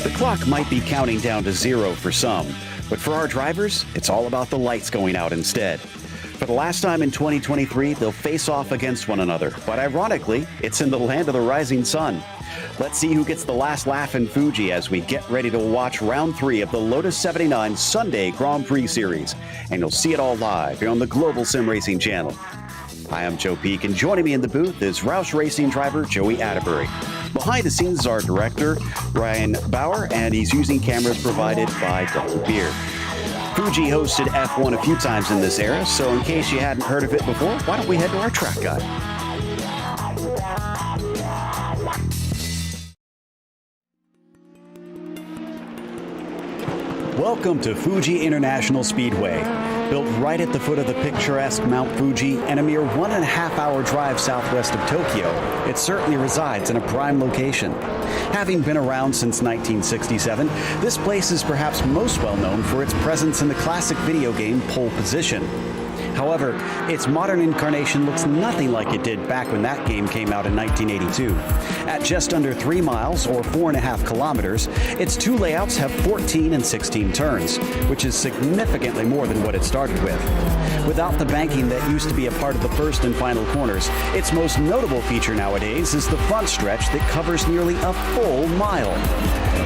The clock might be counting down to zero for some, but for our drivers, it's all about the lights going out instead. For the last time in 2023, they'll face off against one another, but ironically, it's in the land of the rising sun. Let's see who gets the last laugh in Fuji as we get ready to watch round 3 of the Lotus 79 Sunday Grand Prix Series, and you'll see it all live here on the Global SimRacing Channel. Hi, I'm Joe Peak, and joining me in the booth is Roush Racing driver Joey Atterbury. Behind the scenes is our director, Ryan Bauer, and he's using cameras provided by Double Beer. Fuji hosted F1 a few times in this era, so in case you hadn't heard of it before, why don't we head to our track guide. Welcome to Fuji International Speedway. Built right at the foot of the picturesque Mount Fuji and a mere 1.5-hour drive southwest of Tokyo, it certainly resides in a prime location. Having been around since 1967, this place is perhaps most well known for its presence in the classic video game Pole Position. However, its modern incarnation looks nothing like it did back when that game came out in 1982. At just under 3 miles, or 4.5 kilometers, its two layouts have 14 and 16 turns, which is significantly more than what it started with. Without the banking that used to be a part of the first and final corners, its most notable feature nowadays is the front stretch that covers nearly a full mile.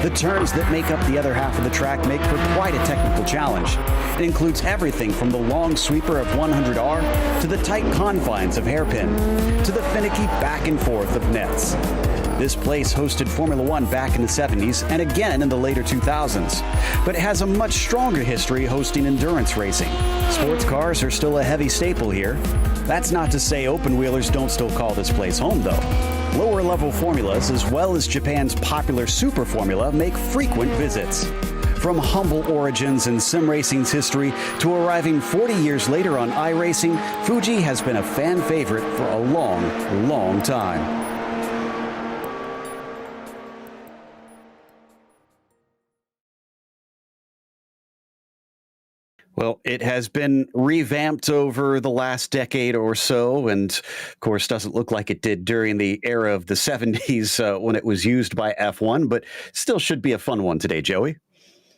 The turns that make up the other half of the track make for quite a technical challenge. It includes everything from the long sweeper of 100R to the tight confines of hairpin to the finicky back and forth of nets. This place hosted Formula One back in the 70s and again in the later 2000s, but it has a much stronger history hosting endurance racing. Sports cars are still a heavy staple here. That's not to say open-wheelers don't still call this place home, though. Lower-level formulas, as well as Japan's popular Super Formula, make frequent visits. From humble origins in sim racing's history to arriving 40 years later on iRacing, Fuji has been a fan favorite for a long, long time. Well, it has been revamped over the last decade or so, and of course doesn't look like it did during the era of the 70s when it was used by F1, but still should be a fun one today, Joey.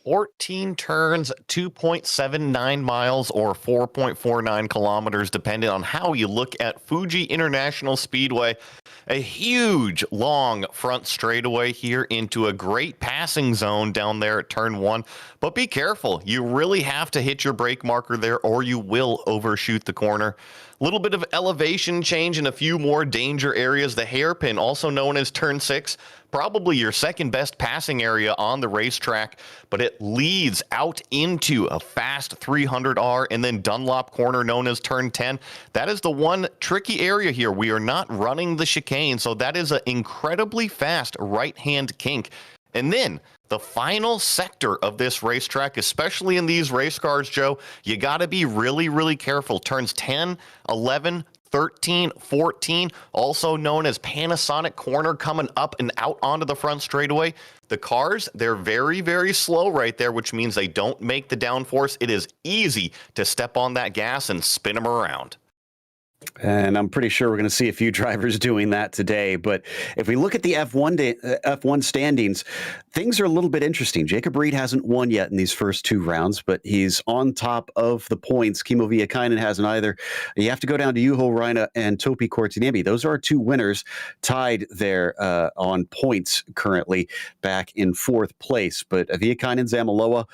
14 turns, 2.79 miles or 4.49 kilometers, depending on how you look at Fuji International Speedway. A huge, long front straightaway here into a great passing zone down there at turn 1. But be careful. You really have to hit your brake marker there or you will overshoot the corner. A little bit of elevation change in a few more danger areas. The hairpin, also known as turn 6, probably your second best passing area on the racetrack, but it leads out into a fast 300R and then Dunlop corner known as turn 10. That is the one tricky area here. We are not running the chicane, so that is an incredibly fast right-hand kink. And then the final sector of this racetrack, especially in these race cars, Joe, you got to be really, really careful. Turns 10, 11, 13, 14, also known as Panasonic corner, coming up and out onto the front straightaway. The cars, they're very, very slow right there, which means they don't make the downforce. It is easy to step on that gas and spin them around. And I'm pretty sure we're going to see a few drivers doing that today. But if we look at the F1 standings, things are a little bit interesting. Jacob Reed hasn't won yet in these first 2 rounds, but he's on top of the points. Kimmo Viekainen hasn't either. You have to go down to Juho Raina and Topi Kortiniemi. Those are our 2 winners tied there on points currently back in 4th place. But Viekainen, Zamaloa,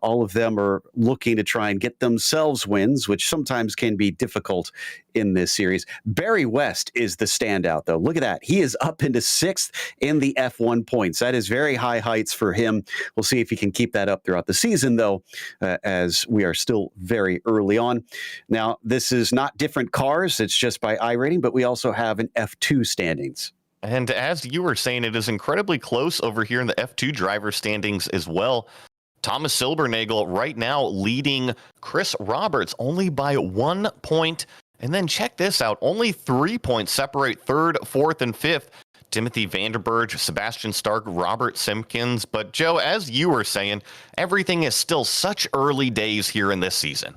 all of them are looking to try and get themselves wins, which sometimes can be difficult in this series. Barry West is the standout, though. Look at that. He is up into 6th in the F1 points. That is very high heights for him. We'll see if he can keep that up throughout the season, though, as we are still very early on. Now, this is not different cars. It's just by iRating, but we also have an F2 standings. And as you were saying, it is incredibly close over here in the F2 driver standings as well. Thomas Silbernagel right now leading Chris Roberts only by 1 point. And then check this out. Only 3 points separate 3rd, 4th, and 5th. Timothy Vanderburg, Sebastian Stark, Robert Simpkins. But Joe, as you were saying, everything is still such early days here in this season.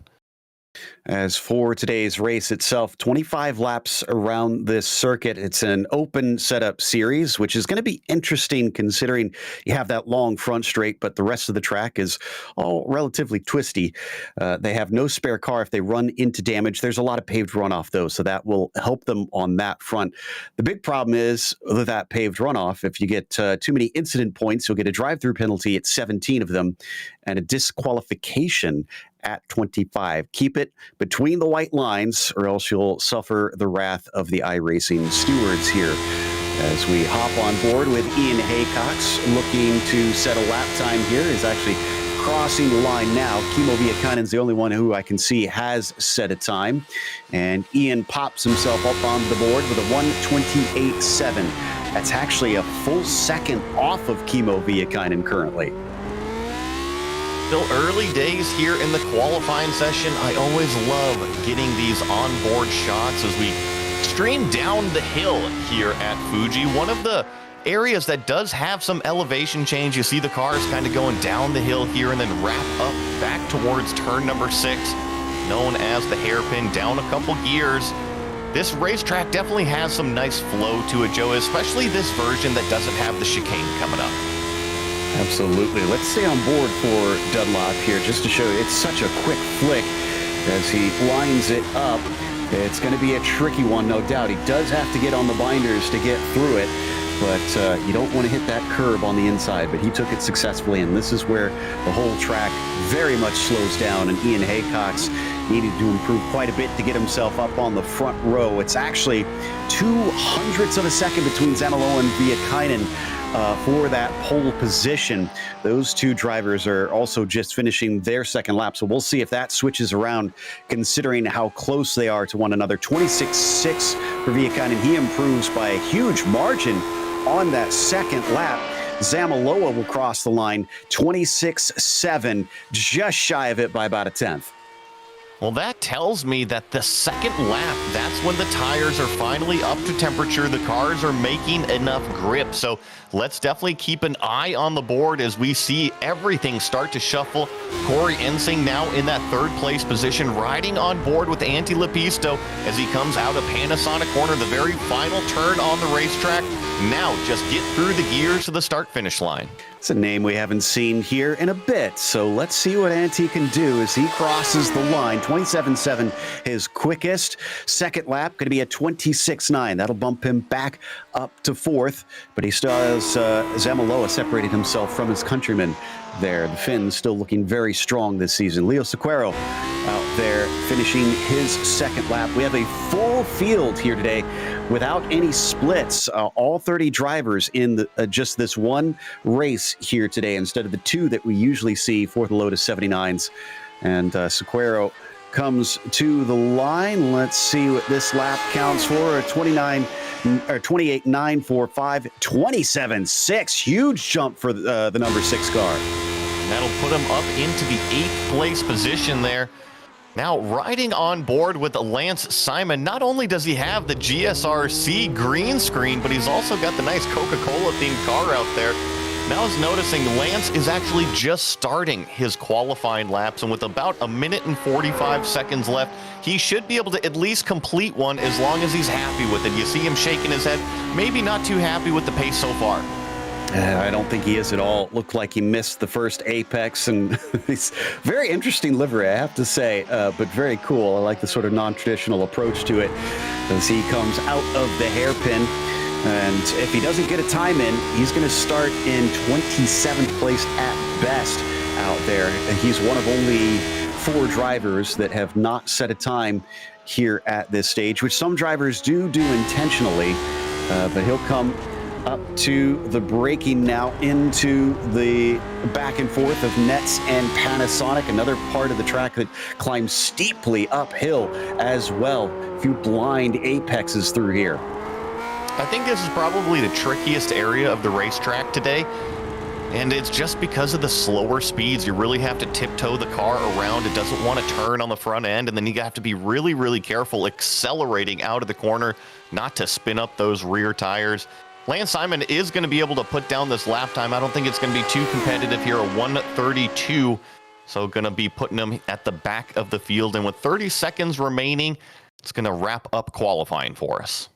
As for today's race itself, 25 laps around this circuit. It's an open setup series, which is going to be interesting considering you have that long front straight, but the rest of the track is all relatively twisty. They have no spare car if they run into damage. There's a lot of paved runoff, though, so that will help them on that front. The big problem is with that paved runoff, if you get too many incident points, you'll get a drive-through penalty at 17 of them and a disqualification at 25. Keep it between the white lines or else you'll suffer the wrath of the iRacing stewards here. As we hop on board with Ian Haycox looking to set a lap time here. He's actually crossing the line now. Kimmo Viekainen's the only one who I can see has set a time. And Ian pops himself up on the board with a 1:28.7. That's actually a full second off of Kimmo Viekainen currently. Still early days here in the qualifying session. I always love getting these onboard shots as we stream down the hill here at Fuji. One of the areas that does have some elevation change. You see the cars kind of going down the hill here and then wrap up back towards turn number 6, known as the hairpin, down a couple gears. This racetrack definitely has some nice flow to it, Joe, especially this version that doesn't have the chicane coming up. Absolutely. Let's stay on board for Dunlop here just to show you. It's such a quick flick as he lines it up. It's going to be a tricky one, no doubt. He does have to get on the binders to get through it, but you don't want to hit that curb on the inside. But he took it successfully, and this is where the whole track very much slows down, and Ian Haycox needed to improve quite a bit to get himself up on the front row. It's actually 0.02 of a second between Zanioloa and Viekainen for that pole position. Those two drivers are also just finishing their second lap, so we'll see if that switches around considering how close they are to one another. 26.6 for Viekainen. He improves by a huge margin on that second lap. Zanioloa will cross the line 26.7, just shy of it by about a tenth. Well, that tells me that the second lap, that's when the tires are finally up to temperature. The cars are making enough grip. So let's definitely keep an eye on the board as we see everything start to shuffle. Corey Ensing now in that third place position, riding on board with Antti Lepisto as he comes out of Panasonic Corner, the very final turn on the racetrack. Now just get through the gears to the start-finish line. It's a name we haven't seen here in a bit, so let's see what Antti can do as he crosses the line. 27.7, his quickest. Second lap, going to be a 26.9. That'll bump him back up to fourth, but he still has Zanioloa separated himself from his countryman there. The Finns still looking very strong this season. Leo Sequeiro out there finishing his second lap. We have a full field here today without any splits. All 30 drivers in just this one race here today instead of the two that we usually see for the Lotus 79s. And Sequeiro comes to the line. Let's see what this lap counts for. 28.945, 27.6. Huge jump for the number 6 car. That'll put him up into the 8th place position there. Now riding on board with Lance Simon, not only does he have the GSRC green screen, but he's also got the nice Coca-Cola themed car out there. Now I was noticing Lance is actually just starting his qualifying laps, and with about 1 minute and 45 seconds left, he should be able to at least complete one as long as he's happy with it. You see him shaking his head, maybe not too happy with the pace so far. I don't think he is at all. Looked like he missed the first apex, and it's very interesting livery, I have to say, but very cool. I like the sort of non-traditional approach to it as he comes out of the hairpin. And if he doesn't get a time in, he's going to start in 27th place at best out there. And he's one of only 4 drivers that have not set a time here at this stage, which some drivers do intentionally, but he'll come up to the braking now into the back and forth of Nets and Panasonic, another part of the track that climbs steeply uphill as well. A few blind apexes through here. I think this is probably the trickiest area of the racetrack today, and it's just because of the slower speeds. You really have to tiptoe the car around. It doesn't want to turn on the front end, and then you have to be really, really careful accelerating out of the corner not to spin up those rear tires. Lance Simon is going to be able to put down this lap time. I don't think it's going to be too competitive here, a 1:32. So going to be putting him at the back of the field. And with 30 seconds remaining, it's going to wrap up qualifying for us.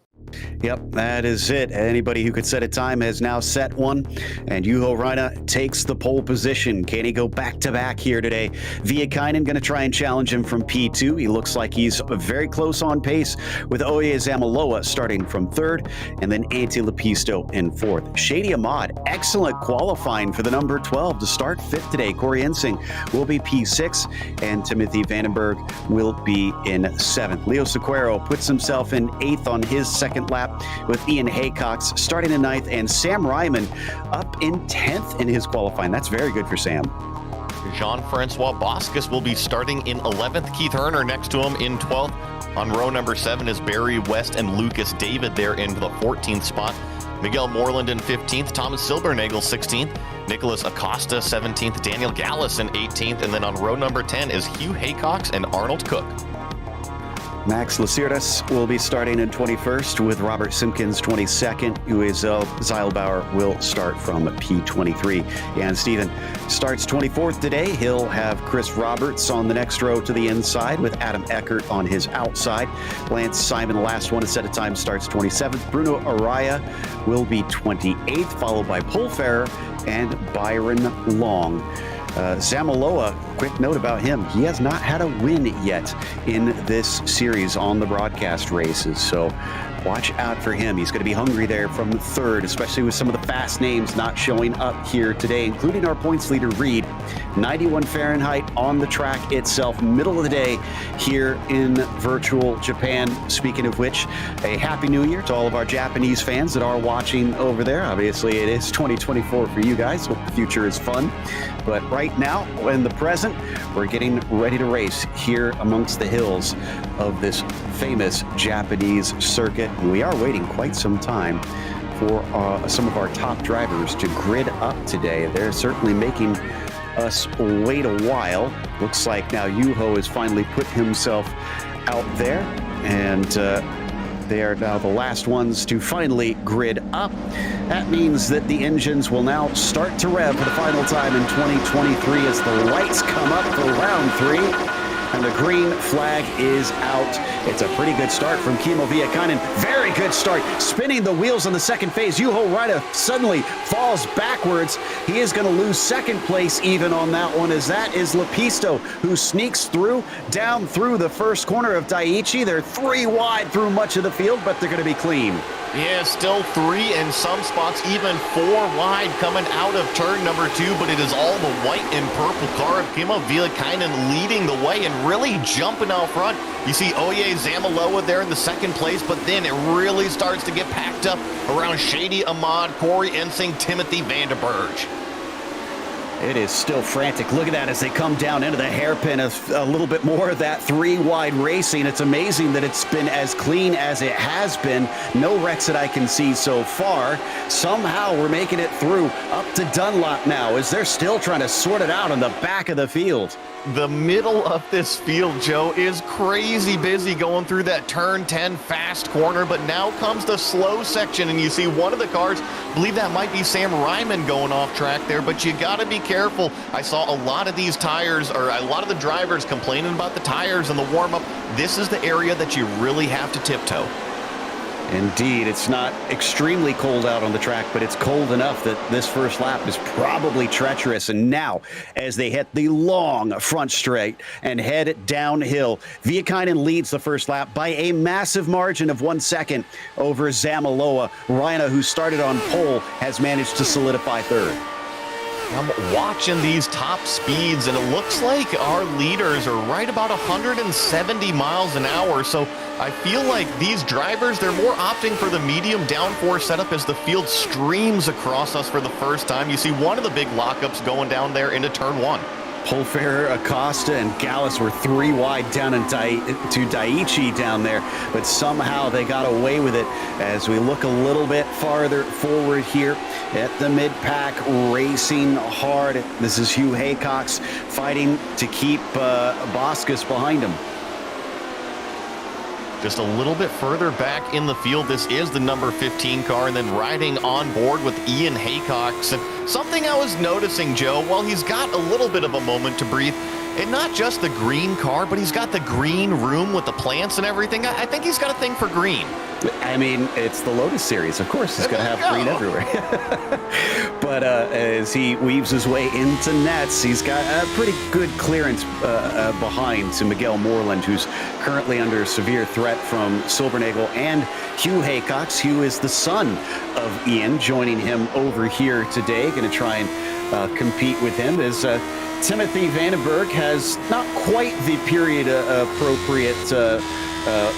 Yep, that is it. Anybody who could set a time has now set one, and Juho Ronnie takes the pole position. Can he go back-to-back here today? Viekainen going to try and challenge him from P2. He looks like he's very close on pace with Oye Zamaloa starting from third, and then Antti Lepisto in fourth. Shady Ahmad, excellent qualifying for the number 12 to start fifth today. Corey Ensing will be P6, and Timothy Vandenberg will be in seventh. Leo Sequeiro puts himself in eighth on his second lap, with Ian Haycox starting in ninth and Sam Ryman up in 10th in his qualifying. That's very good for Sam. Jean-Francois Boscus will be starting in 11th. Keith Herner next to him in 12th. On row number 7 is Barry West and Lucas David there in the 14th spot. Miguel Moreland in 15th. Thomas Silbernagel 16th. Nicholas Acosta 17th. Daniel Gallus in 18th. And then on row number 10 is Hugh Haycox and Arnold Cook. Max Lasirdas will be starting in 21st with Robert Simpkins 22nd. Uwe Zeilbauer will start from P23. And Steven starts 24th today. He'll have Chris Roberts on the next row to the inside with Adam Eckert on his outside. Lance Simon, the last one to set a time, starts 27th. Bruno Araya will be 28th, followed by Pulfarer and Byron Long. Zamaloa, quick note about him. He has not had a win yet in this series on the broadcast races, so watch out for him. He's going to be hungry there from third, especially with some of the fast names not showing up here today, including our points leader, Reed. 91 Fahrenheit on the track itself, middle of the day here in virtual Japan. Speaking of which, a happy new year to all of our Japanese fans that are watching over there. Obviously, it is 2024 for you guys. Hope the future is fun. But right now, in the present, we're getting ready to race here amongst the hills of this famous Japanese circuit. And we are waiting quite some time for some of our top drivers to grid up today. They're certainly making us wait a while. Looks like now Juho has finally put himself out there, and they are now the last ones to finally grid up. That means that the engines will now start to rev for the final time in 2023 as the lights come up for round 3. And the green flag is out. It's a pretty good start from Kimmo Viekainen. Very good start. Spinning the wheels on the second phase. Juho Ronnie suddenly falls backwards. He is going to lose second place even on that one, as that is Lepisto, who sneaks through, down through the first corner of Daiichi. They're 3 wide through much of the field, but they're going to be clean. Yeah, still 3 in some spots, even 4 wide coming out of turn number 2, but it is all the white and purple car of Kimmo Viekainen leading the way and really jumping out front. You see Oye Zamaloa there in the second place, but then it really starts to get packed up around Shady Ahmad, Corey Ensing, Timothy Vandenberg. It is still frantic. Look at that as they come down into the hairpin of a little bit more of that 3-wide racing. It's amazing that it's been as clean as it has been. No wrecks that I can see so far. Somehow we're making it through up to Dunlop now as they're still trying to sort it out on the back of the field. The middle of this field, Joe, is crazy busy going through that turn 10 fast corner, but now comes the slow section, and you see one of the cars, I believe that might be Sam Ryman going off track there, but you got to be careful. I saw a lot of these tires, or a lot of the drivers complaining about the tires and the warm-up. This is the area that you really have to tiptoe. Indeed, it's not extremely cold out on the track, but it's cold enough that this first lap is probably treacherous. And now, as they hit the long front straight and head downhill, Viekainen leads the first lap by a massive margin of 1 second over Zamaloa. Ronnie, who started on pole, has managed to solidify third. I'm watching these top speeds, and it looks like our leaders are right about 170 miles an hour. So I feel like these drivers, they're more opting for the medium downforce setup as the field streams across us for the first time. You see one of the big lockups going down there into turn 1. Pulfarer, Acosta, and Gallus were 3 wide down to Daiichi down there, but somehow they got away with it as we look a little bit farther forward here at the mid-pack, racing hard. This is Hugh Haycox fighting to keep Boscus behind him. just a little bit further back in the field. This is the number 15 car, and then riding on board with Ian Haycox. And something I was noticing, Joe, while he's got a little bit of a moment to breathe, and not just the green car, but he's got the green room with the plants and everything. I think he's got a thing for green. I mean, it's the Lotus series. Of course, he's going to have green everywhere. But as he weaves his way into nets, he's got a pretty good clearance behind to Miguel Moreland, who's currently under severe threat from Silbernagel and Hugh Haycox. Hugh is the son of Ian, joining him over here today. Going to try and compete with him as Timothy Vandenberg has not quite the period appropriate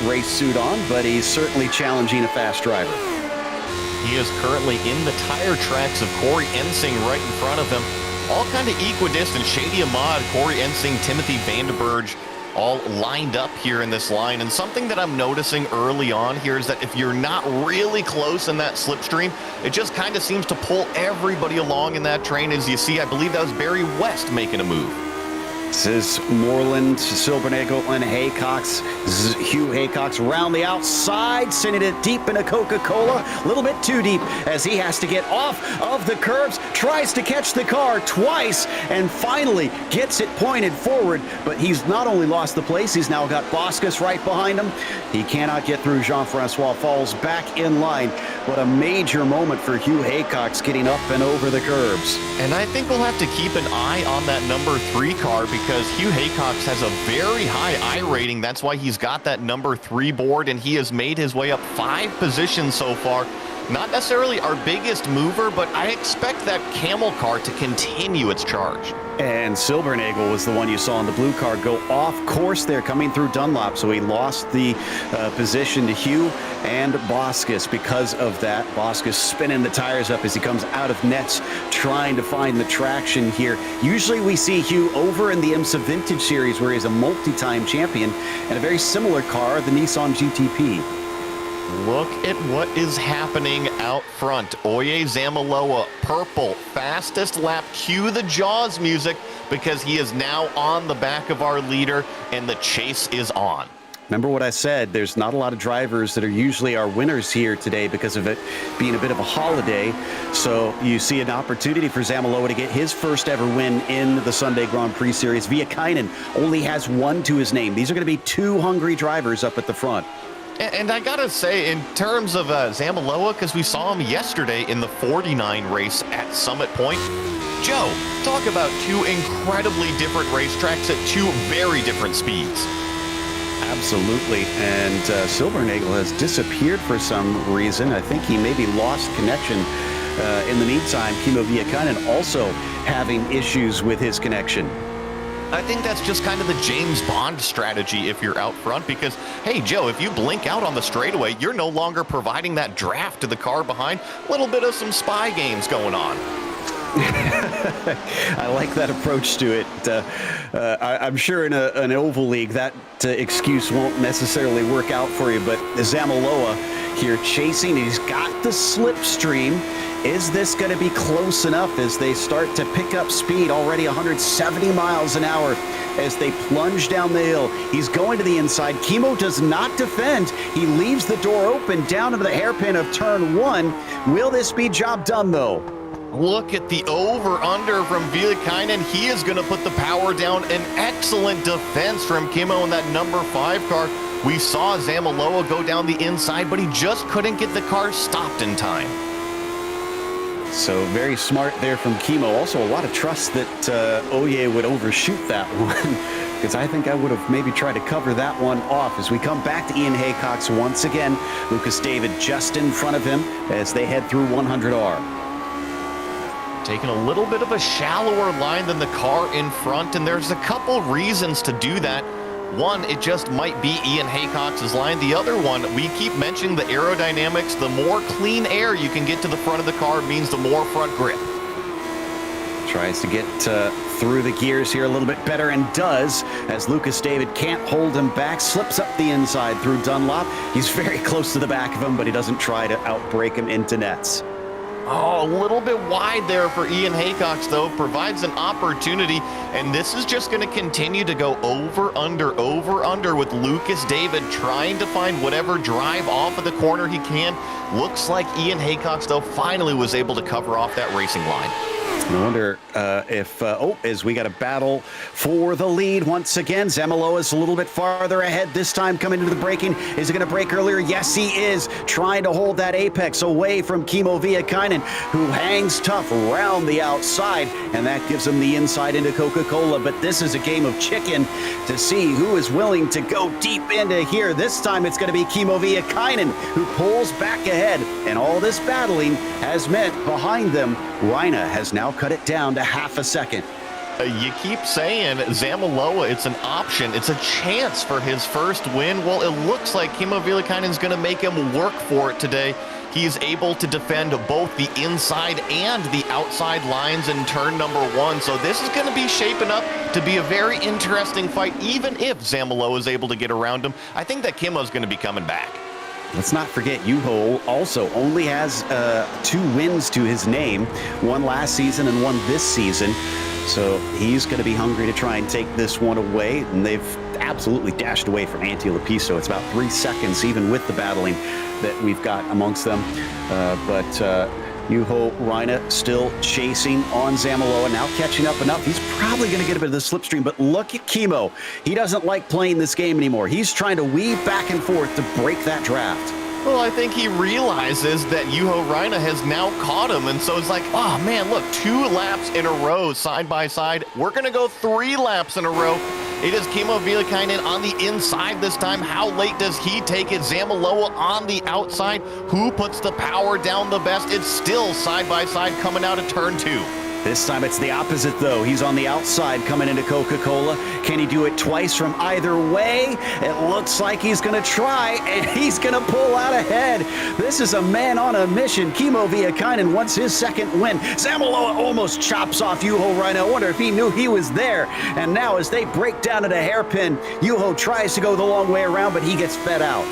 race suit on, but he's certainly challenging a fast driver. He is currently in the tire tracks of Corey Ensing right in front of him. All kind of equidistant. Shady Ahmad, Corey Ensing, Timothy Vandenberg, all lined up here in this line. And something that I'm noticing early on here is that if you're not really close in that slipstream, it just kind of seems to pull everybody along in that train. As you see, I believe that was Barry West making a move. This is Moreland, Silbernagel, and Haycox. This is Hugh Haycox around the outside, sending it deep into Coca-Cola. A little bit too deep as he has to get off of the curbs, tries to catch the car twice, and finally gets it pointed forward. But he's not only lost the place, he's now got Boskus right behind him. He cannot get through Jean-Francois, falls back in line. What a major moment for Hugh Haycox getting up and over the curbs. And I think we'll have to keep an eye on that number 3 car, because Hugh Haycox has a very high I rating. That's why he's got that number 3 board, and he has made his way up 5 positions so far. Not necessarily our biggest mover, but I expect that Camel car to continue its charge. And Silbernagel was the one you saw in the blue car go off course there coming through Dunlop, so he lost the position to Hugh and Boskus. Because of that, Boskus spinning the tires up as he comes out of nets, trying to find the traction here. Usually we see Hugh over in the IMSA Vintage Series, where he's a multi-time champion, and a very similar car, the Nissan GTP. Look at what is happening out front. Oye Zamaloa, purple, fastest lap. Cue the Jaws music, because he is now on the back of our leader, and the chase is on. Remember what I said, there's not a lot of drivers that are usually our winners here today because of it being a bit of a holiday. So you see an opportunity for Zamaloa to get his first ever win in the Sunday Grand Prix Series. Viekainen only has 1 to his name. These are going to be 2 hungry drivers up at the front. And I gotta say, in terms of Zamaloa, because we saw him yesterday in the 49 race at Summit Point. Joe, talk about 2 incredibly different racetracks at 2 very different speeds. Absolutely, and Silbernagel has disappeared for some reason. I think he maybe lost connection. In the meantime, Kimmo Viekainen also having issues with his connection. I think that's just kind of the James Bond strategy if you're out front, because, hey, Joe, if you blink out on the straightaway, you're no longer providing that draft to the car behind. A little bit of some spy games going on. I like that approach to it. I'm sure in an oval league that excuse won't necessarily work out for you, but Zamaloa here chasing. He's got the slipstream. Is this going to be close enough as they start to pick up speed? Already 170 miles an hour as they plunge down the hill. He's going to the inside. Kimmo does not defend. He leaves the door open down into the hairpin of turn 1. Will this be job done, though? Look at the over-under from Viekainen. He is going to put the power down. An excellent defense from Kimmo in that number 5 car. We saw Zamaloa go down the inside, but he just couldn't get the car stopped in time. So very smart there from Kimmo. Also a lot of trust that Oye would overshoot that one, because I think I would have maybe tried to cover that one off. As we come back to Ian Haycox once again, Lucas David just in front of him as they head through 100R. Taking a little bit of a shallower line than the car in front, and there's a couple reasons to do that. One, it just might be Ian Haycox's line. The other one, we keep mentioning the aerodynamics. The more clean air you can get to the front of the car means the more front grip. Tries to get through the gears here a little bit better, and does, as Lucas David can't hold him back. Slips up the inside through Dunlop. He's very close to the back of him, but he doesn't try to outbrake him into nets. Oh, a little bit wide there for Ian Haycox, though. Provides an opportunity, and this is just going to continue to go over, under with Lucas David trying to find whatever drive off of the corner he can. Looks like Ian Haycox, though, finally was able to cover off that racing line. I wonder as we got a battle for the lead once again. Zamaloa's a little bit farther ahead this time coming into the braking. Is he going to brake earlier? Yes, he is. Trying to hold that apex away from Kimmo Viekainen, who hangs tough around the outside, and that gives him the inside into Coca-Cola. But this is a game of chicken to see who is willing to go deep into here. This time it's going to be Kimmo Viekainen who pulls back ahead, and all this battling has meant behind them, Reina has now cut it down to half a second. You keep saying Zamaloa, it's an option, it's a chance for his first win. Well, it looks like Kimmo Viekainen is going to make him work for it today. He's able to defend both the inside and the outside lines in turn number 1. So this is going to be shaping up to be a very interesting fight, even if Zamaloa is able to get around him. I think that Kimmo's going to be coming back. Let's not forget, Juho also only has 2 wins to his name, one last season and one this season. So he's going to be hungry to try and take this one away. And they've absolutely dashed away from Antti Lepisto. It's about 3 seconds, even with the battling that we've got amongst them. Juho Reina still chasing on Zamaloa, now catching up enough. He's probably going to get a bit of the slipstream, but look at Kimmo. He doesn't like playing this game anymore. He's trying to weave back and forth to break that draft. Well, I think he realizes that Juho Reina has now caught him, and so it's like, oh man, look, 2 laps in a row, side by side. We're going to go 3 laps in a row. It is Kimmo Viekainen on the inside this time. How late does he take it? Zamaloa on the outside. Who puts the power down the best? It's still side by side coming out of turn 2. This time it's the opposite, though. He's on the outside coming into Coca-Cola. Can he do it twice from either way? It looks like he's going to try, and he's going to pull out ahead. This is a man on a mission. Kimmo Viekainen wants his second win. Zamaloa almost chops off Juho Reina. I wonder if he knew he was there. And now as they break down at a hairpin, Juho tries to go the long way around, but he gets fed out.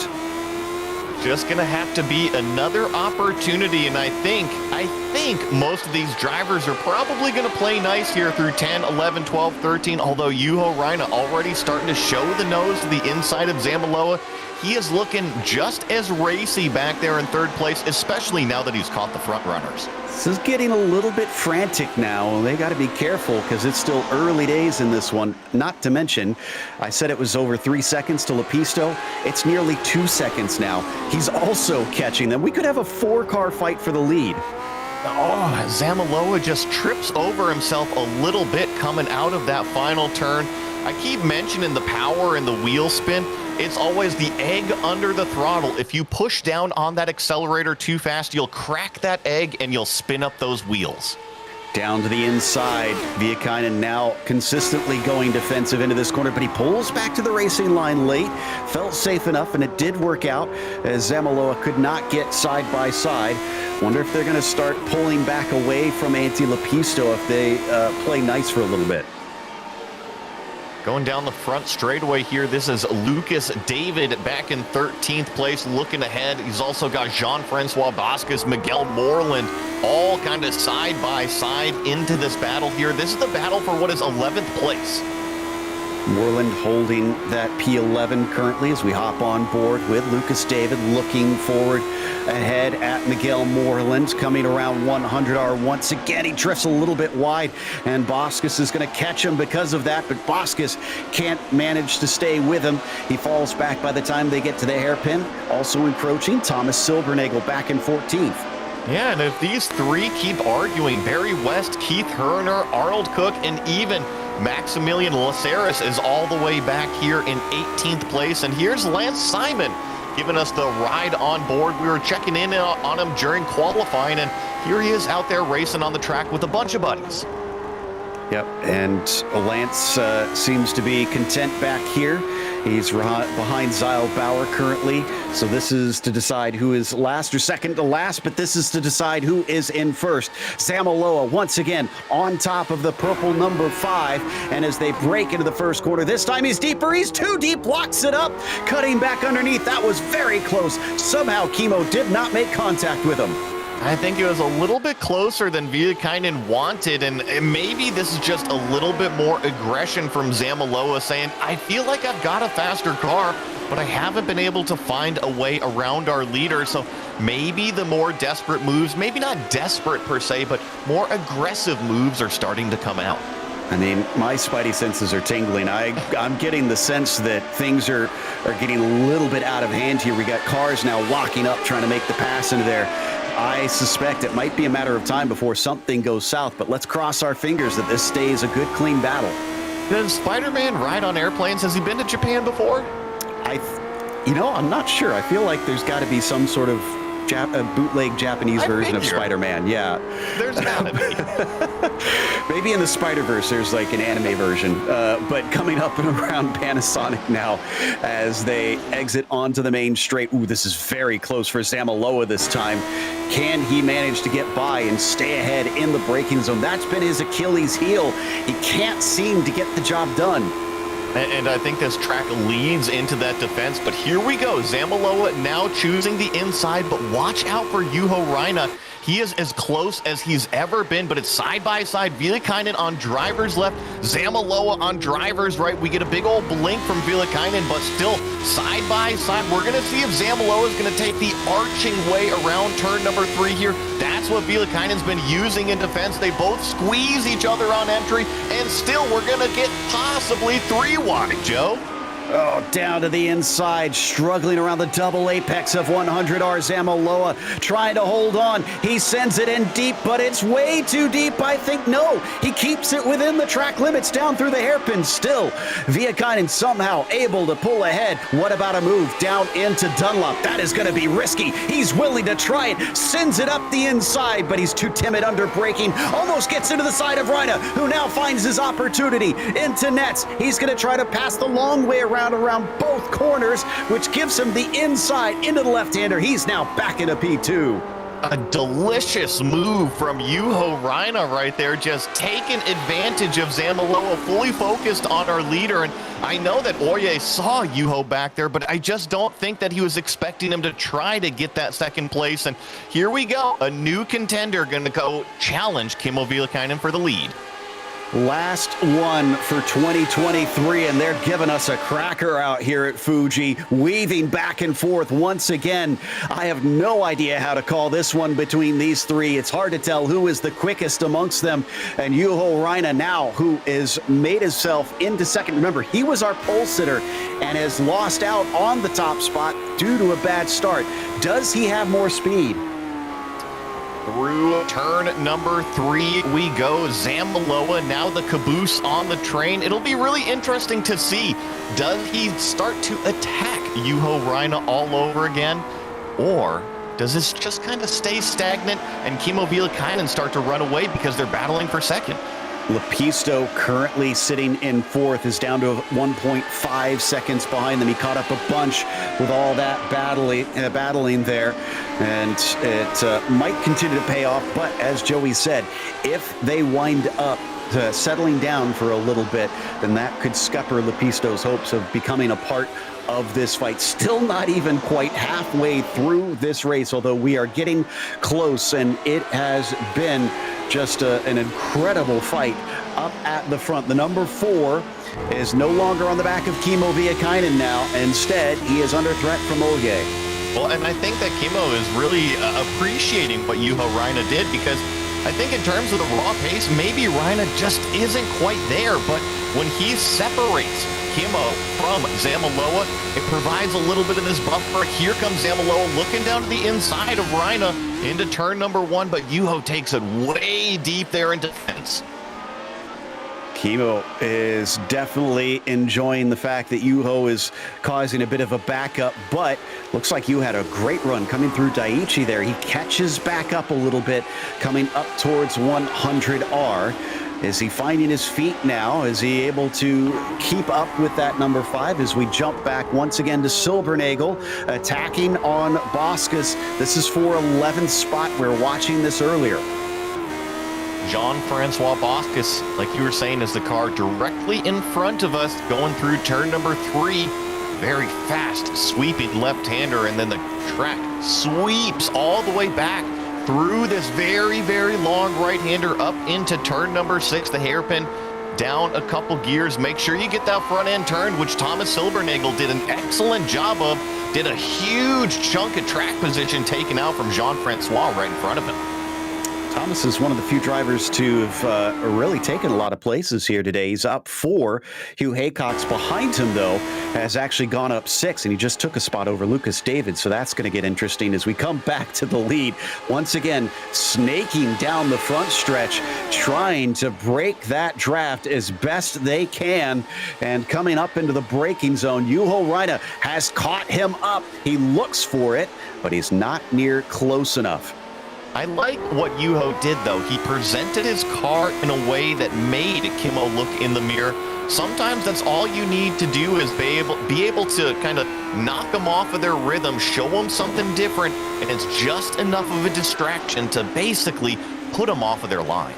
Just gonna have to be another opportunity, and I think most of these drivers are probably gonna play nice here through 10, 11, 12, 13, although Juho Reina already starting to show the nose to the inside of Zamaloa. He is looking just as racy back there in 3rd place, especially now that he's caught the front runners. This is getting a little bit frantic now. They got to be careful because it's still early days in this one. Not to mention, I said it was over 3 seconds to Lepisto. It's nearly 2 seconds now. He's also catching them. We could have a 4-car fight for the lead. Oh, Zamaloa just trips over himself a little bit coming out of that final turn. I keep mentioning the power and the wheel spin. It's always the egg under the throttle. If you push down on that accelerator too fast, you'll crack that egg and you'll spin up those wheels. Down to the inside, Viekainen now consistently going defensive into this corner, but he pulls back to the racing line late. Felt safe enough, and it did work out as Zamaloa could not get side by side. Wonder if they're going to start pulling back away from Antti Lepisto if they play nice for a little bit. Going down the front straightaway here, this is Lucas David back in 13th place, looking ahead. He's also got Jean-Francois Boscus, Miguel Moreland, all kind of side by side into this battle here. This is the battle for what is 11th place. Moreland holding that P11 currently as we hop on board with Lucas David, looking forward ahead at Miguel Moreland, coming around 100R once again. He drifts a little bit wide, and Boscus is going to catch him because of that, but Boscus can't manage to stay with him. He falls back by the time they get to the hairpin. Also encroaching, Thomas Silbernagel back in 14th. Yeah, and if these 3 keep arguing, Barry West, Keith Herner, Arnold Cook, and even Maximilian Laceres is all the way back here in 18th place. And here's Lance Simon giving us the ride on board. We were checking in on him during qualifying, and here he is out there racing on the track with a bunch of buddies. Yep, and Lance seems to be content back here. He's behind Zyle Bauer currently, so this is to decide who is last or second to last, but this is to decide who is in first. Zamaloa once again on top of the purple number 5, and as they break into the first corner, this time he's deeper, he's too deep, locks it up, cutting back underneath. That was very close. Somehow Kimmo did not make contact with him. I think it was a little bit closer than Viekainen wanted, and maybe this is just a little bit more aggression from Zamaloa saying, I feel like I've got a faster car, but I haven't been able to find a way around our leader. So maybe the more desperate moves, maybe not desperate per se, but more aggressive moves are starting to come out. I mean, my spidey senses are tingling. I'm getting the sense that things are getting a little bit out of hand here. We got cars now locking up, trying to make the pass into there. I suspect it might be a matter of time before something goes south, but let's cross our fingers that this stays a good, clean battle. Does Spider-Man ride on airplanes? Has he been to Japan before? I'm not sure. I feel like there's got to be some sort of bootleg Japanese version of Spider-Man. Yeah. There's gotta be. Maybe in the Spider-Verse there's like an anime version. But coming up and around Panasonic now as they exit onto the main straight. Ooh, this is very close for Zamaloa this time. Can he manage to get by and stay ahead in the braking zone? That's been his Achilles heel. He can't seem to get the job done. And I think this track leads into that defense, but here we go. Zamaloa now choosing the inside, but watch out for Juho Raina. He is as close as he's ever been, but it's side-by-side. Viekainen on driver's left, Zamaloa on driver's right. We get a big old blink from Viekainen, but still side-by-side. We're going to see if Zamaloa is going to take the arching way around turn number 3 here. That's what Viekainen's been using in defense. They both squeeze each other on entry, and still we're going to get possibly 3 wide, Joe. Oh, down to the inside, struggling around the double apex of 100R. Zamaloa trying to hold on. He sends it in deep, but it's way too deep, I think. No, he keeps it within the track limits down through the hairpin. Still, Viekainen somehow able to pull ahead. What about a move down into Dunlop? That is going to be risky. He's willing to try it. Sends it up the inside, but he's too timid under braking. Almost gets into the side of Raina, who now finds his opportunity into nets. He's going to try to pass the long way around both corners, which gives him the inside into the left-hander. He's now back into P2. A delicious move from Juho Raina right there, just taking advantage of Zamaloa, fully focused on our leader. And I know that Oye saw Juho back there, but I just don't think that he was expecting him to try to get that second place. And here we go, a new contender going to go challenge Kimmo Viekainen for the lead. Last one for 2023, and they're giving us a cracker out here at Fuji, weaving back and forth once again. I have no idea how to call this one between these three. It's hard to tell who is the quickest amongst them. And Juho Raina now, who is made himself into second. Remember, he was our pole sitter and has lost out on the top spot due to a bad start. Does he have more speed? Through turn number 3 we go. Zamaloa now the caboose on the train. It'll be really interesting to see. Does he start to attack Juho Raina all over again? Or does this just kind of stay stagnant and Kimmo Viekainen start to run away because they're battling for second? Lepisto currently sitting in fourth, is down to 1.5 seconds behind them. He caught up a bunch with all that battling there, and it might continue to pay off. But as Joey said, if they wind up settling down for a little bit, then that could scupper Lepisto's hopes of becoming a part of this fight. Still not even quite halfway through this race, although we are getting close, and it has been just an incredible fight up at the front. The number 4 is no longer on the back of Kimmo Viekainen now. Instead, he is under threat from Ogier. Well, and I think that Kimmo is really appreciating what Juho Raina did, because I think in terms of the raw pace, maybe Raina just isn't quite there, but when he separates Kimmo from Zamaloa, it provides a little bit of this buffer. Here comes Zamaloa looking down to the inside of Raina into turn number 1, but Juho takes it way deep there in defense. Kimmo is definitely enjoying the fact that Juho is causing a bit of a backup, but looks like you had a great run coming through Daiichi there. He catches back up a little bit, coming up towards 100R. Is he finding his feet now? Is he able to keep up with that number 5 as we jump back once again to Silbernagel, attacking on Boscus? This is for 11th spot. We're watching this earlier. Jean-Francois Boscus, like you were saying, is the car directly in front of us going through turn number 3. Very fast, sweeping left-hander, and then the track sweeps all the way back through this very, very long right-hander up into turn number 6, the hairpin, down a couple gears. Make sure you get that front end turn, which Thomas Silbernagel did an excellent job of. Did a huge chunk of track position taken out from Jean-Francois right in front of him. Thomas is one of the few drivers to have really taken a lot of places here today. He's up 4. Hugh Haycock's behind him, though, has actually gone up 6, and he just took a spot over Lucas David. So that's going to get interesting as we come back to the lead. Once again, snaking down the front stretch, trying to break that draft as best they can. And coming up into the braking zone, Juho Reina has caught him up. He looks for it, but he's not near close enough. I like what Juho did, though. He presented his car in a way that made Kimmo look in the mirror. Sometimes that's all you need to do is be able to kind of knock them off of their rhythm, show them something different, and it's just enough of a distraction to basically put them off of their line.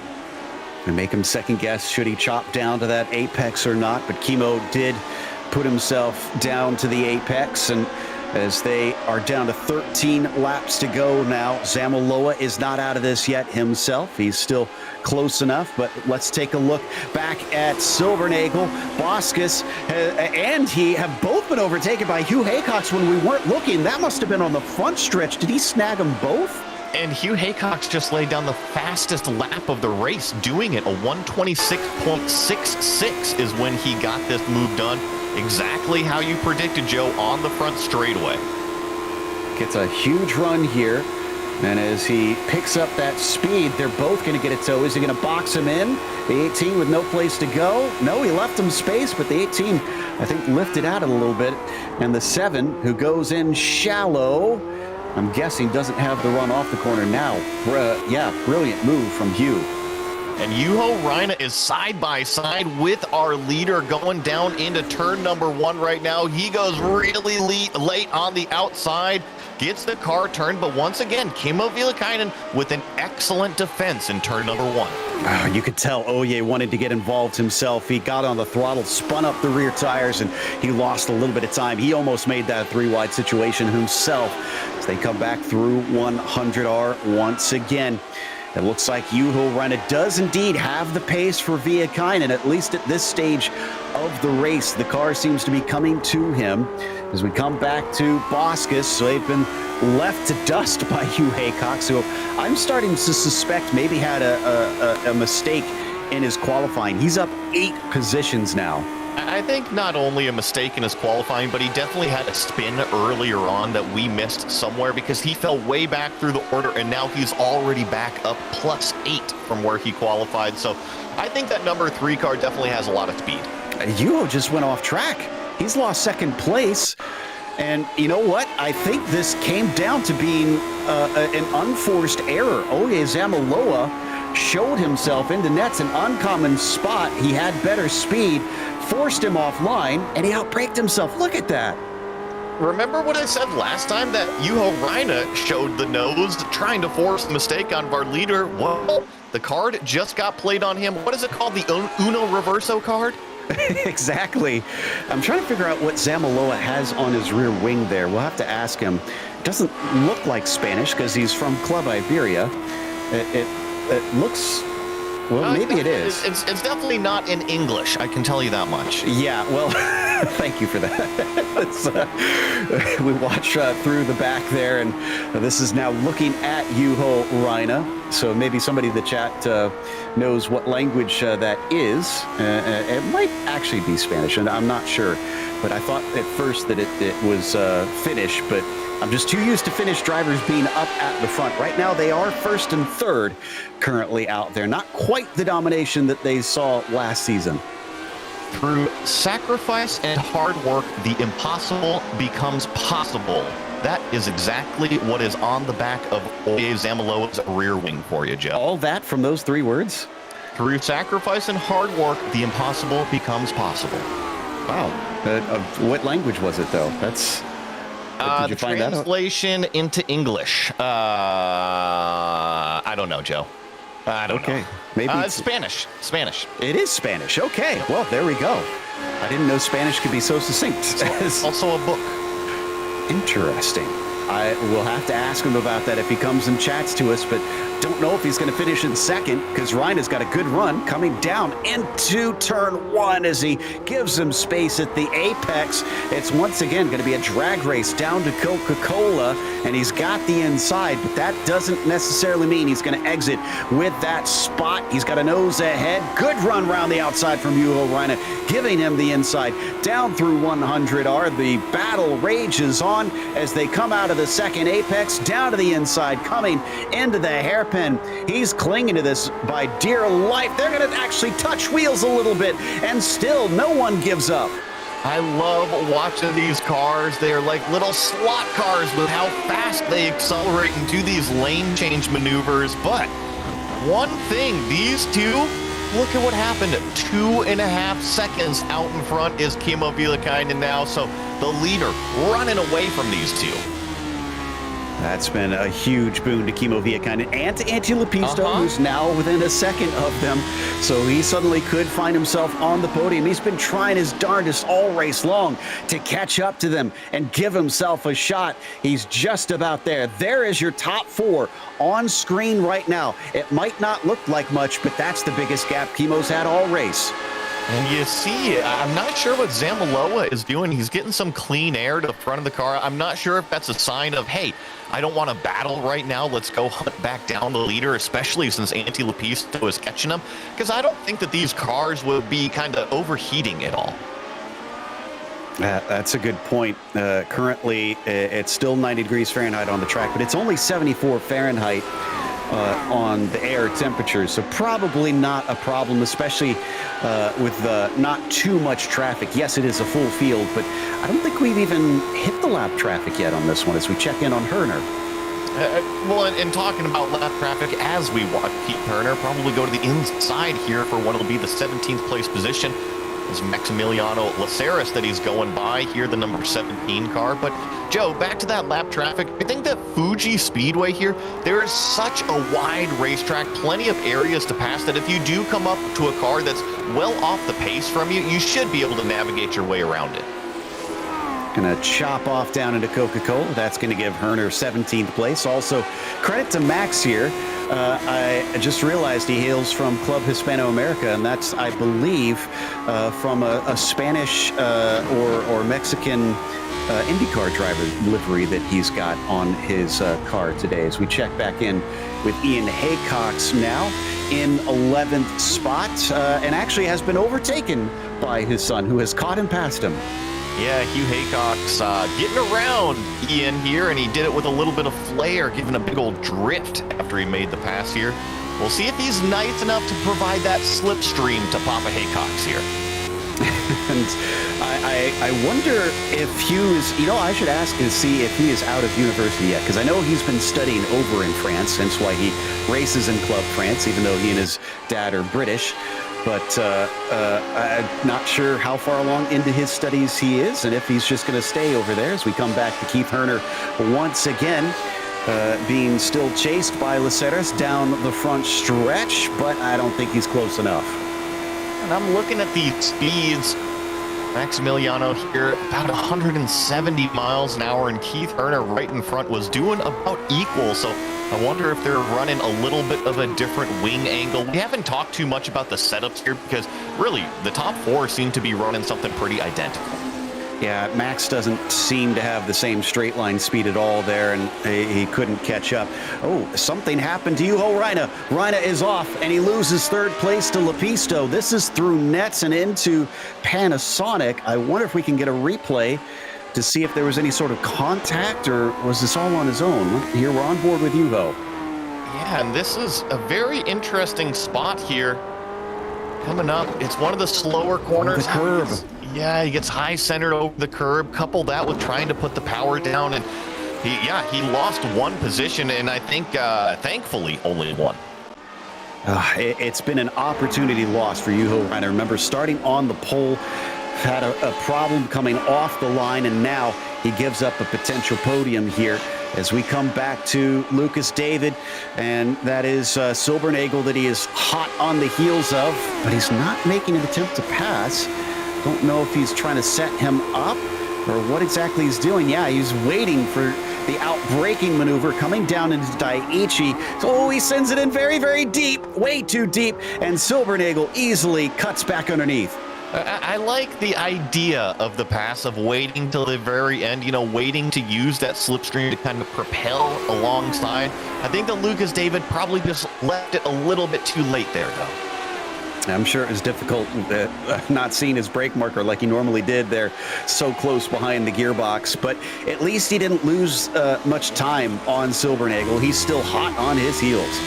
And make him second guess, should he chop down to that apex or not? But Kimmo did put himself down to the apex, and as they are down to 13 laps to go now. Zamaloa is not out of this yet himself. He's still close enough, but let's take a look back at Silbernagel. Boskus and he have both been overtaken by Hugh Haycox when we weren't looking. That must have been on the front stretch. Did he snag them both? And Hugh Haycox just laid down the fastest lap of the race, doing it. A 126.66 is when he got this move done. Exactly how you predicted, Joe, on the front straightaway. Gets a huge run here. And as he picks up that speed, they're both going to get a tow. Is he going to box him in? The 18 with no place to go? No, he left him space, but the 18, I think, lifted out a little bit. And the 7, who goes in shallow, I'm guessing doesn't have the run off the corner now. Yeah, brilliant move from Hugh. And Juho Reina is side by side with our leader going down into turn number 1 right now. He goes really late on the outside, gets the car turned, but once again, Kimmo Vilakainen with an excellent defense in turn number 1. You could tell Oye wanted to get involved himself. He got on the throttle, spun up the rear tires, and he lost a little bit of time. He almost made that 3-wide situation himself as they come back through 100R once again. It looks like Juho Reina does indeed have the pace for Vilakainen, at least at this stage of the race. The car seems to be coming to him as we come back to Boskus. So they've been left to dust by Hugh Haycox, who I'm starting to suspect maybe had a mistake in his qualifying. He's up 8 positions now. I think not only a mistake in his qualifying, but he definitely had a spin earlier on that we missed somewhere because he fell way back through the order, and now he's already back up +8 from where he qualified. So I think that number 3 car definitely has a lot of speed. Juho just went off track. He's lost second place. And you know what? I think this came down to being an unforced error. Oye Zamaloa showed himself into nets, an uncommon spot. He had better speed, forced him offline, and he outbraked himself. Look at that. Remember what I said last time, that Juho Reina showed the nose trying to force a mistake on our leader? Well, the card just got played on him. What is it called? The Uno Reverso card? Exactly. I'm trying to figure out what Zamaloa has on his rear wing there. We'll have to ask him. It doesn't look like Spanish because he's from Club Iberia. It looks, well, maybe it is. It's definitely not in English, I can tell you that much. Yeah, well, thank you for that. We watch through the back there, and this is now looking at Juho Reina. So maybe somebody in the chat knows what language that is. It might actually be Spanish, and I'm not sure. But I thought at first that it was Finnish, but I'm just too used to Finnish drivers being up at the front. Right now, they are first and third currently out there. Not quite the domination that they saw last season. Through sacrifice and hard work, the impossible becomes possible. That is exactly what is on the back of Oye Zamaloa's rear wing for you, Jeff. All that from those 3 words? Through sacrifice and hard work, the impossible becomes possible. Wow. What language was it, though? That's... Did you find that out? Translation into English. I don't know, Joe. I don't know. Maybe it's Spanish. Spanish. It is Spanish. Okay. Well, there we go. I didn't know Spanish could be so succinct. Also a book. Interesting. I will have to ask him about that if he comes and chats to us, but don't know if he's going to finish in second because Ryan's got a good run coming down into turn 1 as he gives him space at the apex. It's once again going to be a drag race down to Coca-Cola, and he's got the inside, but that doesn't necessarily mean he's going to exit with that spot. He's got a nose ahead. Good run around the outside from Juho Raine, giving him the inside. Down through 100R, the battle rages on as they come out of the second apex, down to the inside, coming into the hairpin. He's clinging to this by dear life. They're going to actually touch wheels a little bit, and still no one gives up. I love watching these cars. They are like little slot cars with how fast they accelerate and do these lane change maneuvers. But one thing, these two, look at what happened. 2.5 seconds out in front is Kimmo Viilakainen now. So the leader running away from these two. That's been a huge boon to Kimmo Viilakainen and to Antti Lepisto, who's now within a second of them. So he suddenly could find himself on the podium. He's been trying his darndest all race long to catch up to them and give himself a shot. He's just about there. There is your top 4 on screen right now. It might not look like much, but that's the biggest gap Kimmo's had all race. And you see, I'm not sure what Zamaloa is doing. He's getting some clean air to the front of the car. I'm not sure if that's a sign of, hey, I don't want to battle right now. Let's go hunt back down the leader, especially since Antti Lepisto is catching him. Because I don't think that these cars will be kind of overheating at all. That's a good point. Currently, it's still 90 degrees Fahrenheit on the track, but it's only 74 Fahrenheit on the air temperatures, so probably not a problem, especially with not too much traffic. Yes, it is a full field, but I don't think we've even hit the lap traffic yet on this one as we check in on Herner. Well, and talking about lap traffic, as we watch Pete Herner probably go to the inside here for what will be the 17th place position. It's Maximiliano Laceras that he's going by here, the number 17 car. But Joe, back to that lap traffic. I think that Fuji Speedway here, there is such a wide racetrack, plenty of areas to pass, that if you do come up to a car that's well off the pace from you, you should be able to navigate your way around it. Gonna chop off down into Coca-Cola. That's gonna give Herner 17th place. Also, credit to Max here. I just realized he hails from Club Hispano-America, and that's, I believe, from a Spanish or Mexican IndyCar driver livery that he's got on his car today. As we check back in with Ian Haycox now in 11th spot, and actually has been overtaken by his son, who has caught him past him. Yeah, Hugh Haycox getting around Ian here, and he did it with a little bit of flair, giving a big old drift after he made the pass here. We'll see if he's nice enough to provide that slipstream to Papa Haycox here. And I wonder if Hugh is, I should ask and see if he is out of university yet, because I know he's been studying over in France, hence why he races in Club France, even though he and his dad are British. But I'm not sure how far along into his studies he is, and if he's just going to stay over there as we come back to Keith Herner once again, being still chased by Laceras down the front stretch, but I don't think he's close enough. And I'm looking at the speeds. Maximiliano here, about 170 miles an hour, and Keith Herner right in front was doing about equal. So I wonder if they're running a little bit of a different wing angle. We haven't talked too much about the setups here because really the top 4 seem to be running something pretty identical. Yeah, Max doesn't seem to have the same straight line speed at all there, and he couldn't catch up. Oh, something happened to Juho Raine. Raine is off, and he loses 3rd place to Lepisto. This is through nets and into Panasonic. I wonder if we can get a replay to see if there was any sort of contact, or was this all on his own? Here, we're on board with Juho. Yeah, and this is a very interesting spot here. Coming up, it's one of the slower corners. The curb. Yeah, he gets high centered over the curb. Couple that with trying to put the power down, and he lost 1 position, and I think thankfully only 1. It's been an opportunity lost for Juho Raine. I remember starting on the pole, had a problem coming off the line, and now he gives up a potential podium here as we come back to Lucas David, and that is Silbernagel that he is hot on the heels of, but he's not making an attempt to pass. Don't know if he's trying to set him up or what exactly he's doing. Yeah, he's waiting for The out-braking maneuver coming down into Daiichi. Oh, he sends it in very, very deep, way too deep, and Silbernagel easily cuts back underneath. I like the idea of the pass of waiting till the very end, waiting to use that slipstream to kind of propel alongside. I think that Lucas David probably just left it a little bit too late there, though. I'm sure it was difficult not seeing his brake marker like he normally did there, so close behind the gearbox. But at least he didn't lose much time on Silbernagel. He's still hot on his heels.